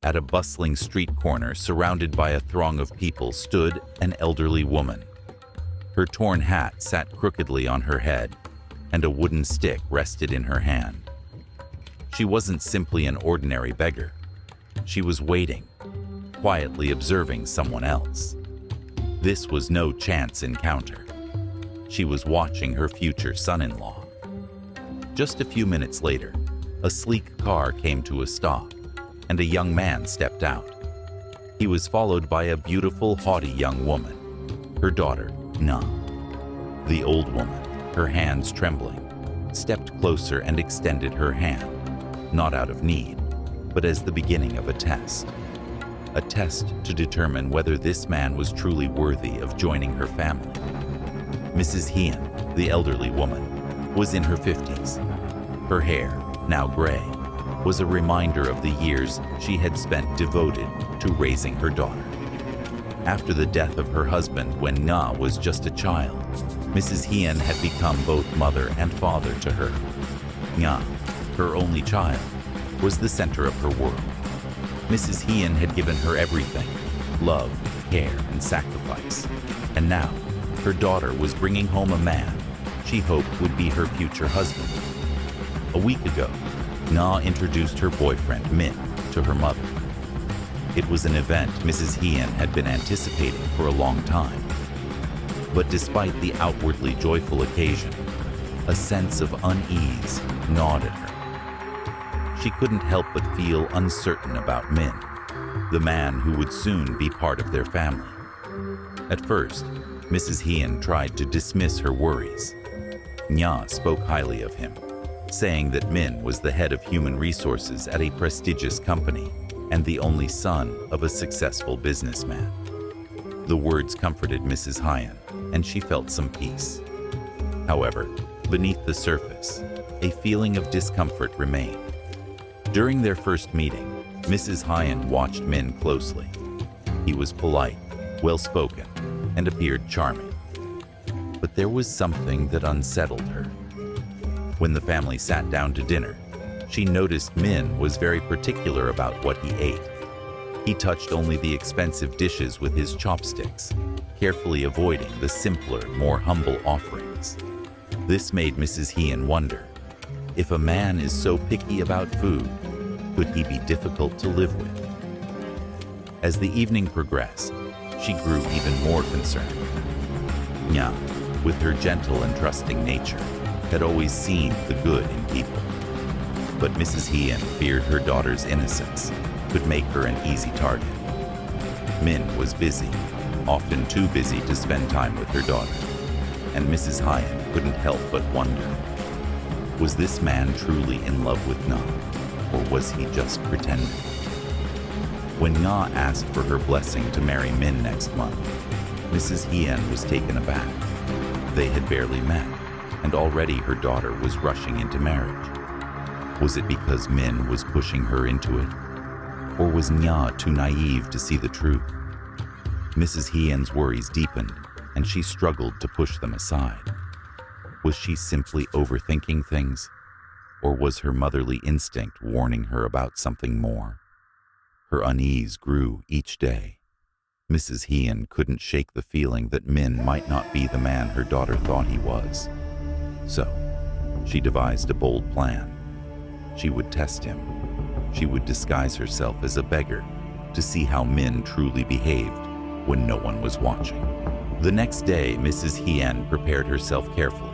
At a bustling street corner surrounded by a throng of people stood an elderly woman. Her torn hat sat crookedly on her head, and a wooden stick rested in her hand. She wasn't simply an ordinary beggar. She was waiting, quietly observing someone else. This was no chance encounter. She was watching her future son-in-law. Just a few minutes later, a sleek car came to a stop, and a young man stepped out. He was followed by a beautiful, haughty young woman, her daughter, Na. The old woman, her hands trembling, stepped closer and extended her hand, not out of need, but as the beginning of a test to determine whether this man was truly worthy of joining her family. Mrs. Hien, the elderly woman, was in her 50s. Her hair, now gray, was a reminder of the years she had spent devoted to raising her daughter. After the death of her husband when Na was just a child, Mrs. Hien had become both mother and father to her. Na, her only child, was the center of her world. Mrs. Hien had given her everything: love, care, and sacrifice. And now, her daughter was bringing home a man she hoped would be her future husband. A week ago, Na introduced her boyfriend, Min, to her mother. It was an event Mrs. Hien had been anticipating for a long time. But despite the outwardly joyful occasion, a sense of unease gnawed at her. She couldn't help but feel uncertain about Min, the man who would soon be part of their family. At first, Mrs. Hien tried to dismiss her worries. Nya spoke highly of him, saying that Min was the head of human resources at a prestigious company and the only son of a successful businessman. The words comforted Mrs. Hien, and she felt some peace. However, beneath the surface, a feeling of discomfort remained. During their first meeting, Mrs. Hien watched Min closely. He was polite, well-spoken, and appeared charming. But there was something that unsettled her. When the family sat down to dinner, she noticed Min was very particular about what he ate. He touched only the expensive dishes with his chopsticks, carefully avoiding the simpler, more humble offerings. This made Mrs. Hien wonder, if a man is so picky about food, could he be difficult to live with? As the evening progressed, she grew even more concerned. Nya, with her gentle and trusting nature, had always seen the good in people. But Mrs. Hien feared her daughter's innocence could make her an easy target. Min was busy, often too busy to spend time with her daughter, and Mrs. Hien couldn't help but wonder, was this man truly in love with Na, or was he just pretending? When Na asked for her blessing to marry Min next month, Mrs. Hien was taken aback. They had barely met, and already her daughter was rushing into marriage. Was it because Min was pushing her into it? Or was Nya too naive to see the truth? Mrs. Hien's worries deepened, and she struggled to push them aside. Was she simply overthinking things? Or was her motherly instinct warning her about something more? Her unease grew each day. Mrs. Hien couldn't shake the feeling that Min might not be the man her daughter thought he was. So, she devised a bold plan. She would test him. She would disguise herself as a beggar to see how Min truly behaved when no one was watching. The next day, Mrs. Hien prepared herself carefully.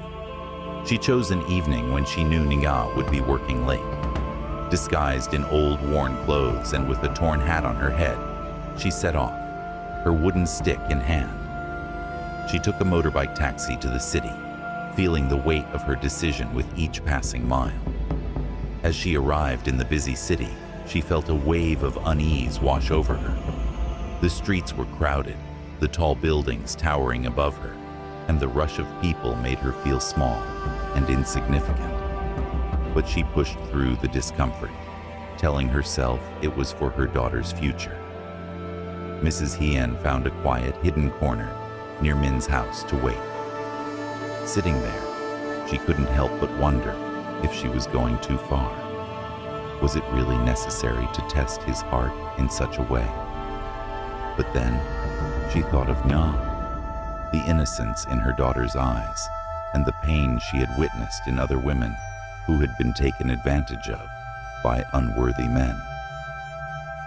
She chose an evening when she knew Nya would be working late. Disguised in old, worn clothes and with a torn hat on her head, she set off, her wooden stick in hand. She took a motorbike taxi to the city, feeling the weight of her decision with each passing mile. As she arrived in the busy city, she felt a wave of unease wash over her. The streets were crowded, the tall buildings towering above her, and the rush of people made her feel small and insignificant. But she pushed through the discomfort, telling herself it was for her daughter's future. Mrs. Hien found a quiet, hidden corner near Min's house to wait. Sitting there, she couldn't help but wonder if she was going too far. Was it really necessary to test his heart in such a way? But then she thought of Nya, the innocence in her daughter's eyes, and the pain she had witnessed in other women who had been taken advantage of by unworthy men.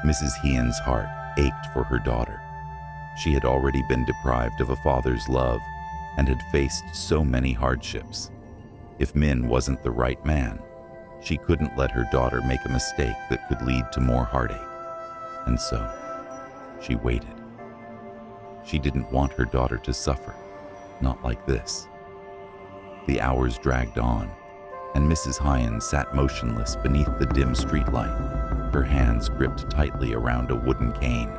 Mrs. Hean's heart ached for her daughter. She had already been deprived of a father's love and had faced so many hardships. If Min wasn't the right man, she couldn't let her daughter make a mistake that could lead to more heartache. And so, she waited. She didn't want her daughter to suffer, not like this. The hours dragged on, and Mrs. Hyan sat motionless beneath the dim streetlight, her hands gripped tightly around a wooden cane.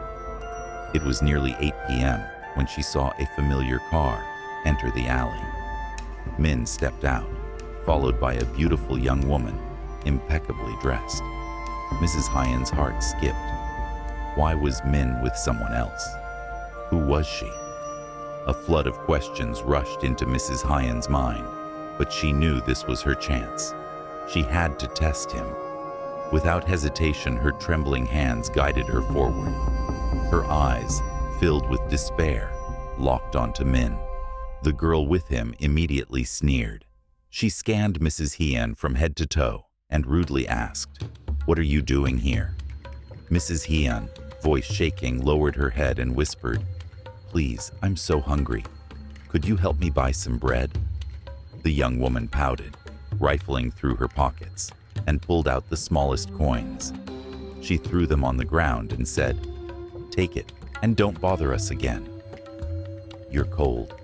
It was nearly 8 p.m. when she saw a familiar car enter the alley. Min stepped out, followed by a beautiful young woman, impeccably dressed. Mrs. Hyan's heart skipped. Why was Min with someone else? Who was she? A flood of questions rushed into Mrs. Hyan's mind, but she knew this was her chance. She had to test him. Without hesitation, her trembling hands guided her forward. Her eyes, filled with despair, locked onto Min. The girl with him immediately sneered. She scanned Mrs. Hyan from head to toe and rudely asked, "What are you doing here?" Mrs. Hyan, voice shaking, lowered her head and whispered, "Please, I'm so hungry. Could you help me buy some bread?" The young woman pouted, rifling through her pockets, and pulled out the smallest coins. She threw them on the ground and said, "Take it, and don't bother us again." "You're cold,"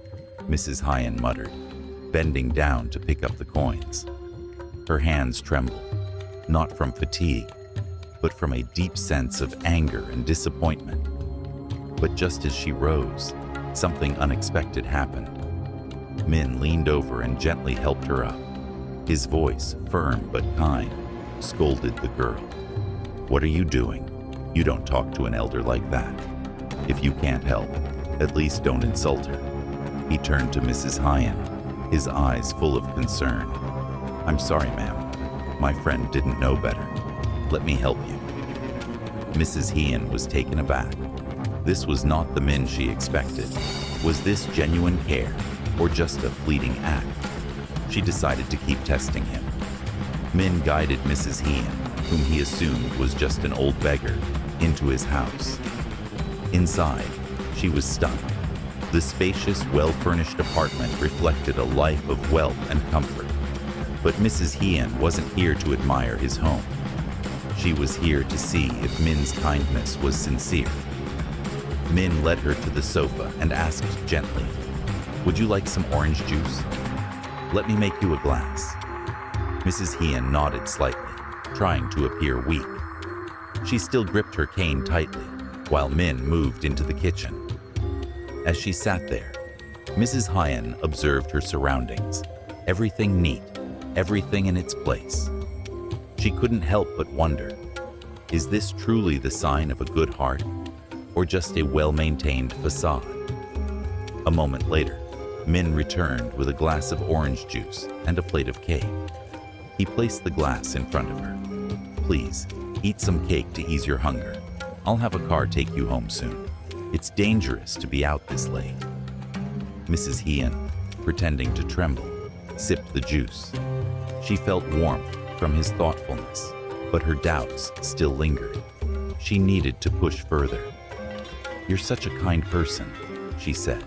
Mrs. Hyan muttered, bending down to pick up the coins. Her hands trembled, not from fatigue, but from a deep sense of anger and disappointment. But just as she rose, something unexpected happened. Min leaned over and gently helped her up. His voice, firm but kind, scolded the girl. "What are you doing? You don't talk to an elder like that. If you can't help, at least don't insult her." He turned to Mrs. Hyan, his eyes full of concern. "I'm sorry, ma'am. My friend didn't know better. Let me help you." Mrs. Hyan was taken aback. This was not the Min she expected. Was this genuine care, or just a fleeting act? She decided to keep testing him. Min guided Mrs. Hyan, whom he assumed was just an old beggar, into his house. Inside, she was stunned. The spacious, well-furnished apartment reflected a life of wealth and comfort. But Mrs. Hyan wasn't here to admire his home. She was here to see if Min's kindness was sincere. Min led her to the sofa and asked gently, "Would you like some orange juice? Let me make you a glass." Mrs. Hyan nodded slightly, trying to appear weak. She still gripped her cane tightly, while Min moved into the kitchen. As she sat there, Mrs. Hyan observed her surroundings, everything neat, everything in its place. She couldn't help but wonder, is this truly the sign of a good heart, or just a well-maintained facade? A moment later, Min returned with a glass of orange juice and a plate of cake. He placed the glass in front of her. "Please, eat some cake to ease your hunger. I'll have a car take you home soon. It's dangerous to be out this late." Mrs. Hyan, pretending to tremble, sipped the juice. She felt warmth from his thoughtfulness, but her doubts still lingered. She needed to push further. "You're such a kind person," she said,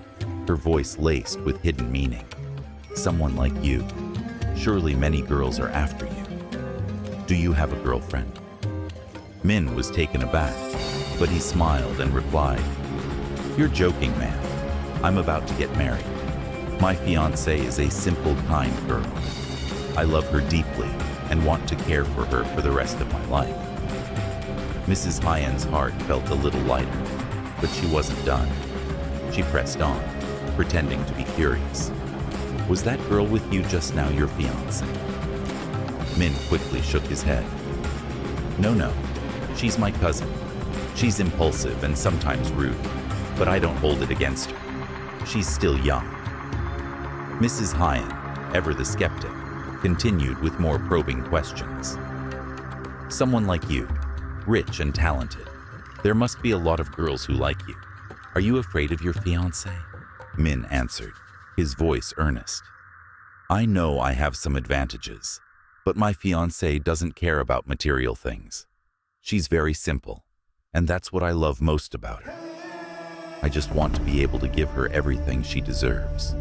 her voice laced with hidden meaning. "Someone like you. Surely many girls are after you. Do you have a girlfriend?" Min was taken aback, but he smiled and replied, "You're joking, ma'am. I'm about to get married. My fiancée is a simple, kind girl. I love her deeply and want to care for her for the rest of my life." Mrs. Hyan's heart felt a little lighter, but she wasn't done. She pressed on, pretending to be curious. "Was that girl with you just now your fiancée?" Min quickly shook his head. No, she's my cousin. She's impulsive and sometimes rude, but I don't hold it against her. She's still young." Mrs. Hyan, ever the skeptic, continued with more probing questions. Someone like you, rich and talented. There must be a lot of girls who like you. Are you afraid of your fiancé? Min answered, his voice earnest. I know I have some advantages, but my fiancé doesn't care about material things. She's very simple, and that's what I love most about her. I just want to be able to give her everything she deserves.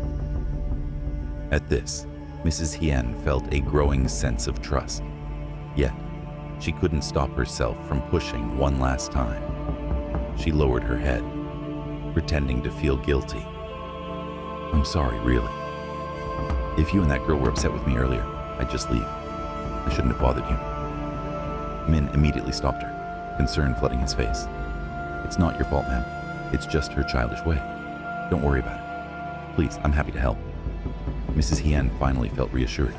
At this, Mrs. Hien felt a growing sense of trust. Yet, she couldn't stop herself from pushing one last time. She lowered her head, pretending to feel guilty. I'm sorry, really. If you and that girl were upset with me earlier, I'd just leave. I shouldn't have bothered you. Min immediately stopped her, concern flooding his face. It's not your fault, ma'am. It's just her childish way. Don't worry about it. Please, I'm happy to help. Mrs. Hien finally felt reassured.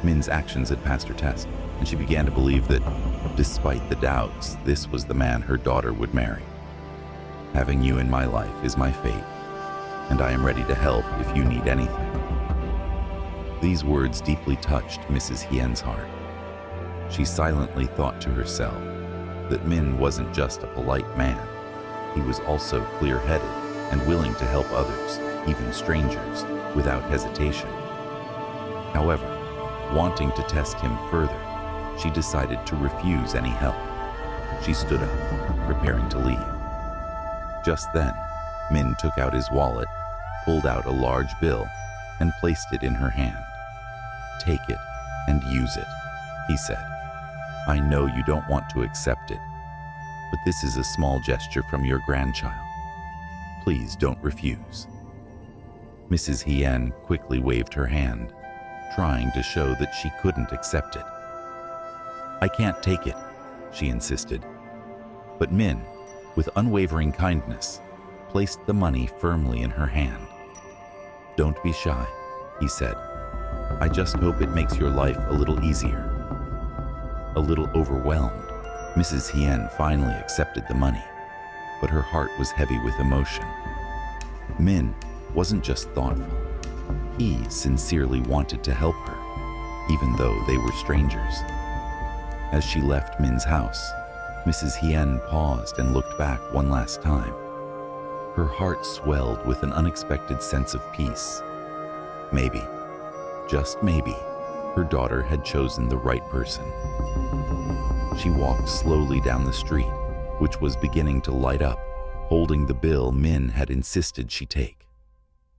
Min's actions had passed her test, and she began to believe that, despite the doubts, this was the man her daughter would marry. Having you in my life is my fate, and I am ready to help if you need anything. These words deeply touched Mrs. Hien's heart. She silently thought to herself that Min wasn't just a polite man. He was also clear-headed and willing to help others, even strangers, without hesitation. However, wanting to test him further, she decided to refuse any help. She stood up, preparing to leave. Just then, Min took out his wallet, pulled out a large bill, and placed it in her hand. Take it and use it, he said. I know you don't want to accept it, but this is a small gesture from your grandchild. Please don't refuse. Mrs. Hien quickly waved her hand, trying to show that she couldn't accept it. I can't take it, she insisted. But Min, with unwavering kindness, placed the money firmly in her hand. Don't be shy, he said. I just hope it makes your life a little easier. A little overwhelmed, Mrs. Hien finally accepted the money, but her heart was heavy with emotion. Min wasn't just thoughtful. He sincerely wanted to help her, even though they were strangers. As she left Min's house, Mrs. Hien paused and looked back one last time. Her heart swelled with an unexpected sense of peace. Maybe, just maybe, her daughter had chosen the right person. She walked slowly down the street, which was beginning to light up, holding the bill Min had insisted she take.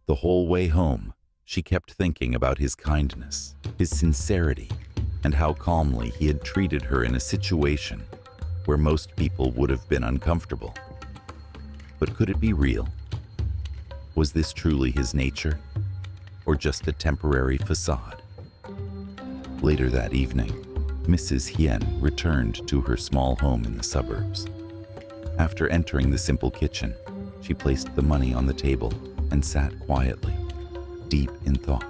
The whole way home, she kept thinking about his kindness, his sincerity, and how calmly he had treated her in a situation where most people would have been uncomfortable. But could it be real? Was this truly his nature, or just a temporary facade? Later that evening, Mrs. Hien returned to her small home in the suburbs. After entering the simple kitchen, she placed the money on the table and sat quietly, deep in thought.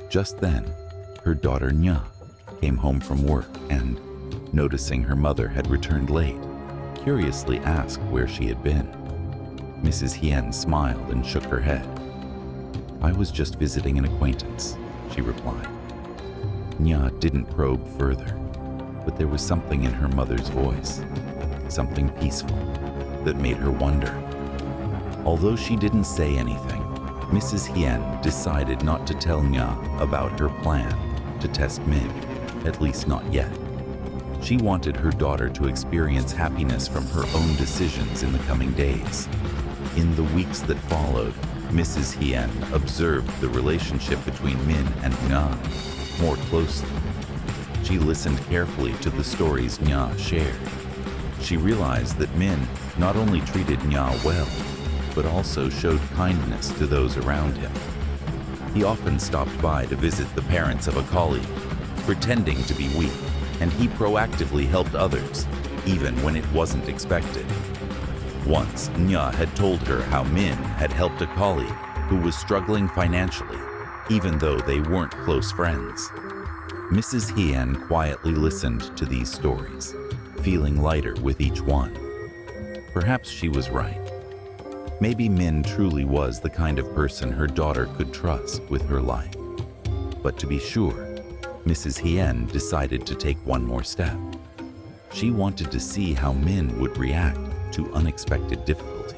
Just then, her daughter Nya came home from work and, noticing her mother had returned late, curiously asked where she had been. Mrs. Hien smiled and shook her head. I was just visiting an acquaintance, she replied. Nya didn't probe further, but there was something in her mother's voice, something peaceful, that made her wonder. Although she didn't say anything, Mrs. Hien decided not to tell Nya about her plan to test Min, at least not yet. She wanted her daughter to experience happiness from her own decisions in the coming days. In the weeks that followed, Mrs. Hien observed the relationship between Min and Nya more closely. She listened carefully to the stories Nya shared. She realized that Min not only treated Nya well, but also showed kindness to those around him. He often stopped by to visit the parents of a colleague, pretending to be weak, and he proactively helped others, even when it wasn't expected. Once, Nya had told her how Min had helped a colleague who was struggling financially, even though they weren't close friends. Mrs. Hien quietly listened to these stories, feeling lighter with each one. Perhaps she was right. Maybe Min truly was the kind of person her daughter could trust with her life. But to be sure, Mrs. Hien decided to take one more step. She wanted to see how Min would react to unexpected difficulty.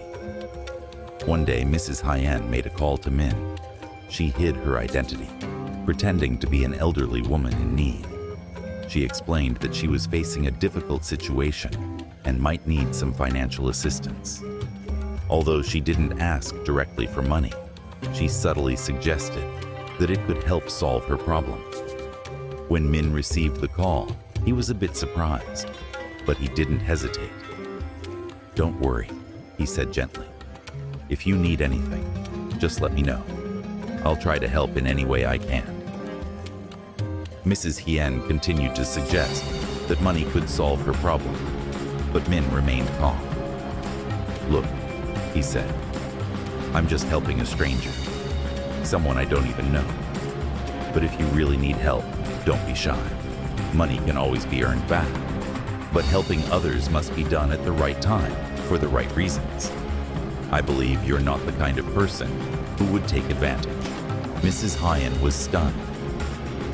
One day, Mrs. Hyen made a call to Min. She hid her identity, pretending to be an elderly woman in need. She explained that she was facing a difficult situation and might need some financial assistance. Although she didn't ask directly for money, she subtly suggested that it could help solve her problem. When Min received the call, he was a bit surprised, but he didn't hesitate. "Don't worry," he said gently. "If you need anything, just let me know. I'll try to help in any way I can." Mrs. Hien continued to suggest that money could solve her problem, but Min remained calm. "Look," he said, "I'm just helping a stranger, someone I don't even know. But if you really need help, don't be shy. Money can always be earned back, but helping others must be done at the right time for the right reasons. I believe you're not the kind of person who would take advantage." Mrs. Hyen was stunned.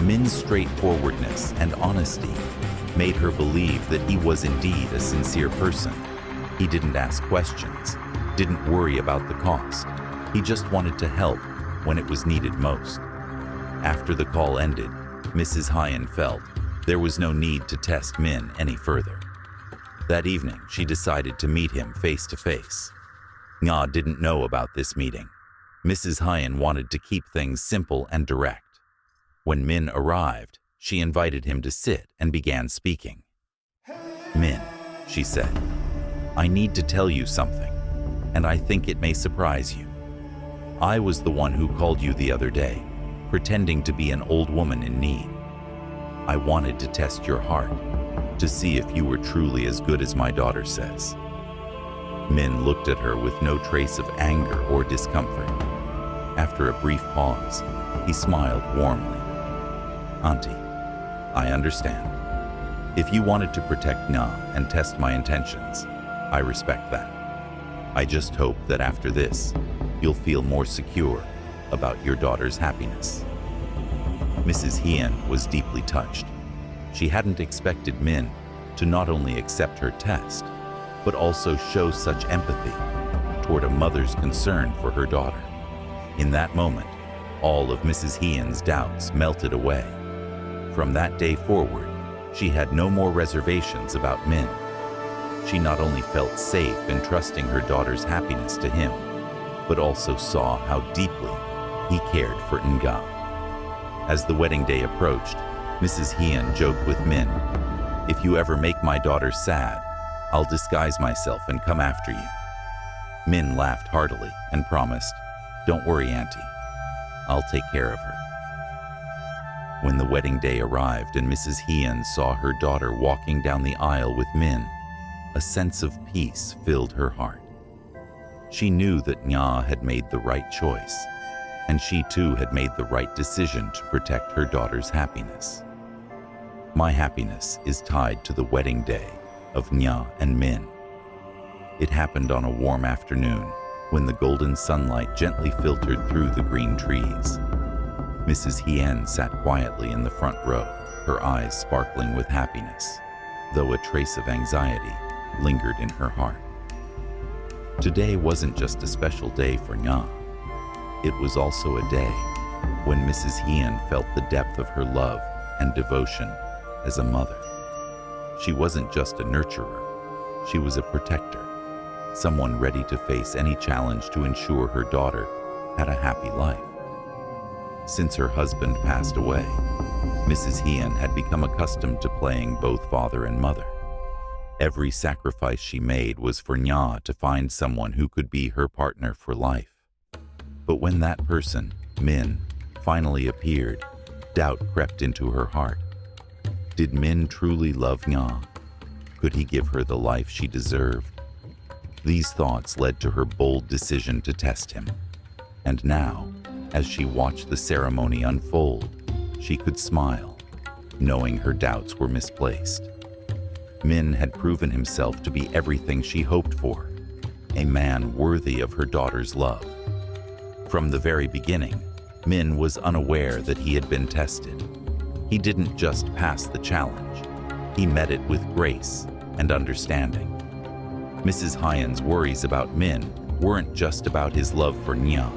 Min's straightforwardness and honesty made her believe that he was indeed a sincere person. He didn't ask questions, didn't worry about the cost. He just wanted to help when it was needed most. After the call ended, Mrs. Hyen felt there was no need to test Min any further. That evening, she decided to meet him face to face. Nga didn't know about this meeting. Mrs. Hyen wanted to keep things simple and direct. When Min arrived, she invited him to sit and began speaking. "Min," she said, "I need to tell you something, and I think it may surprise you. I was the one who called you the other day, pretending to be an old woman in need. I wanted to test your heart, to see if you were truly as good as my daughter says." Min looked at her with no trace of anger or discomfort. After a brief pause, he smiled warmly. "Auntie, I understand. If you wanted to protect Na and test my intentions, I respect that. I just hope that after this, you'll feel more secure about your daughter's happiness." Mrs. Hien was deeply touched. She hadn't expected Min to not only accept her test, but also show such empathy toward a mother's concern for her daughter. In that moment, all of Mrs. Hien's doubts melted away. From that day forward, she had no more reservations about Min. She not only felt safe in trusting her daughter's happiness to him, but also saw how deeply he cared for Nga. As the wedding day approached, Mrs. Hien joked with Min, "If you ever make my daughter sad, I'll disguise myself and come after you." Min laughed heartily and promised, "Don't worry, Auntie. I'll take care of her." When the wedding day arrived and Mrs. Hien saw her daughter walking down the aisle with Min, a sense of peace filled her heart. She knew that Nga had made the right choice, and she too had made the right decision to protect her daughter's happiness. My happiness is tied to the wedding day of Nga and Min. It happened on a warm afternoon when the golden sunlight gently filtered through the green trees. Mrs. Hien sat quietly in the front row, her eyes sparkling with happiness, though a trace of anxiety lingered in her heart. Today wasn't just a special day for Nga. It was also a day when Mrs. Hien felt the depth of her love and devotion as a mother. She wasn't just a nurturer, she was a protector, someone ready to face any challenge to ensure her daughter had a happy life. Since her husband passed away, Mrs. Hien had become accustomed to playing both father and mother. Every sacrifice she made was for Nga to find someone who could be her partner for life. But when that person, Min, finally appeared, doubt crept into her heart. Did Min truly love Nga? Could he give her the life she deserved? These thoughts led to her bold decision to test him. And now, as she watched the ceremony unfold, she could smile, knowing her doubts were misplaced. Min had proven himself to be everything she hoped for, a man worthy of her daughter's love. From the very beginning, Min was unaware that he had been tested. He didn't just pass the challenge, he met it with grace and understanding. Mrs. Hyen's worries about Min weren't just about his love for Nya.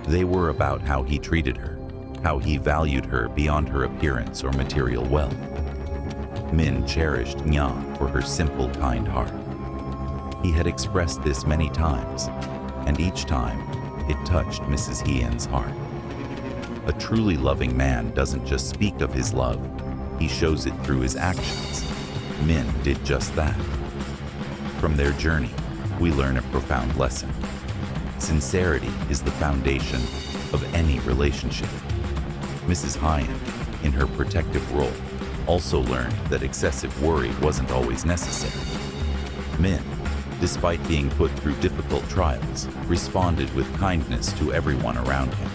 They were about how he treated her, how he valued her beyond her appearance or material wealth. Min cherished Nya for her simple, kind heart. He had expressed this many times, and each time it touched Mrs. Hyen's heart. A truly loving man doesn't just speak of his love, he shows it through his actions. Min did just that. From their journey, we learn a profound lesson. Sincerity is the foundation of any relationship. Mrs. Hyen, in her protective role, also learned that excessive worry wasn't always necessary. Min, despite being put through difficult trials, responded with kindness to everyone around him.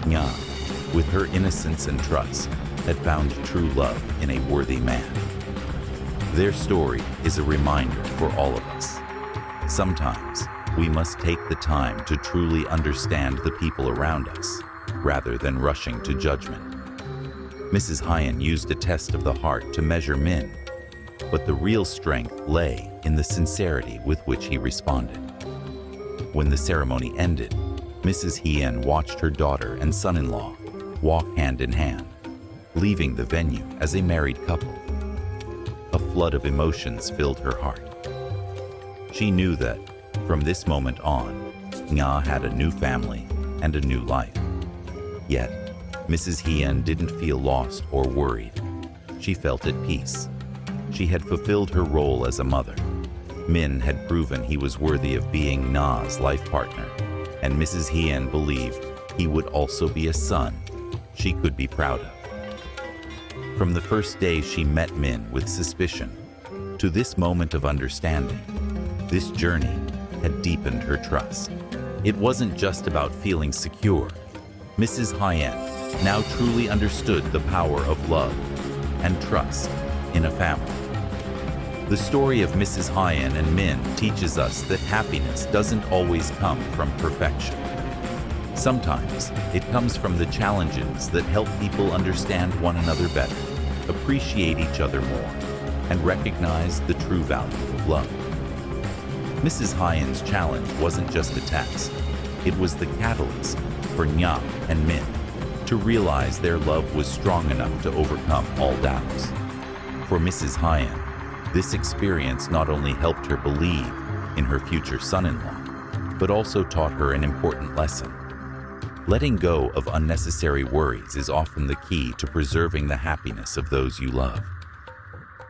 Nya, with her innocence and trust, had found true love in a worthy man. Their story is a reminder for all of us. Sometimes, we must take the time to truly understand the people around us, rather than rushing to judgment. Mrs. Hyen used a test of the heart to measure Min, but the real strength lay in the sincerity with which he responded. When the ceremony ended, Mrs. Hyen watched her daughter and son-in-law walk hand in hand, leaving the venue as a married couple. A flood of emotions filled her heart. She knew that, from this moment on, Nya had a new family and a new life. Yet, Mrs. Hyen didn't feel lost or worried. She felt at peace. She had fulfilled her role as a mother. Min had proven he was worthy of being Nya's life partner, and Mrs. Hyen believed he would also be a son she could be proud of. From the first day she met Min with suspicion, to this moment of understanding, this journey had deepened her trust. It wasn't just about feeling secure. Mrs. Hyen now truly understood the power of love and trust in a family. The story of Mrs. Hyen and Min teaches us that happiness doesn't always come from perfection. Sometimes it comes from the challenges that help people understand one another better, appreciate each other more, and recognize the true value of love. Mrs. Hyen's challenge wasn't just a test, it was the catalyst for Nya and Min to realize their love was strong enough to overcome all doubts. For Mrs. Hyen, this experience not only helped her believe in her future son-in-law, but also taught her an important lesson. Letting go of unnecessary worries is often the key to preserving the happiness of those you love.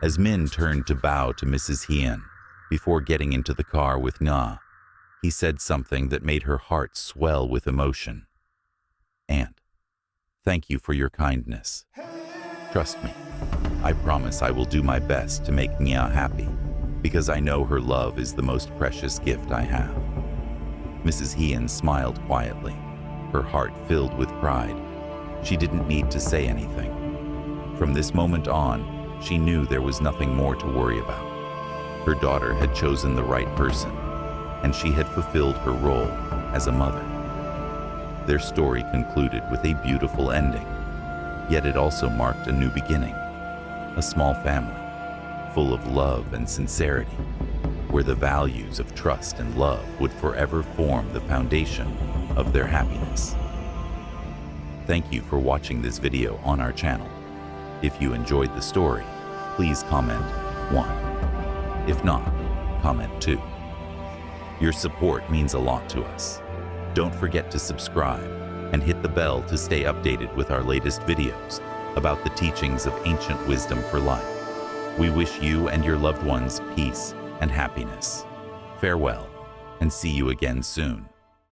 As Min turned to bow to Mrs. Hyen before getting into the car with Nya, he said something that made her heart swell with emotion. "Aunt, thank you for your kindness. Trust me, I promise I will do my best to make Nya happy, because I know her love is the most precious gift I have." Mrs. Hyen smiled quietly, her heart filled with pride. She didn't need to say anything. From this moment on, she knew there was nothing more to worry about. Her daughter had chosen the right person, and she had fulfilled her role as a mother. Their story concluded with a beautiful ending, yet it also marked a new beginning, a small family, full of love and sincerity, where the values of trust and love would forever form the foundation of their happiness. Thank you for watching this video on our channel. If you enjoyed the story, please comment 1. If not, comment 2. Your support means a lot to us. Don't forget to subscribe and hit the bell to stay updated with our latest videos about the teachings of ancient wisdom for life. We wish you and your loved ones peace and happiness. Farewell, and see you again soon.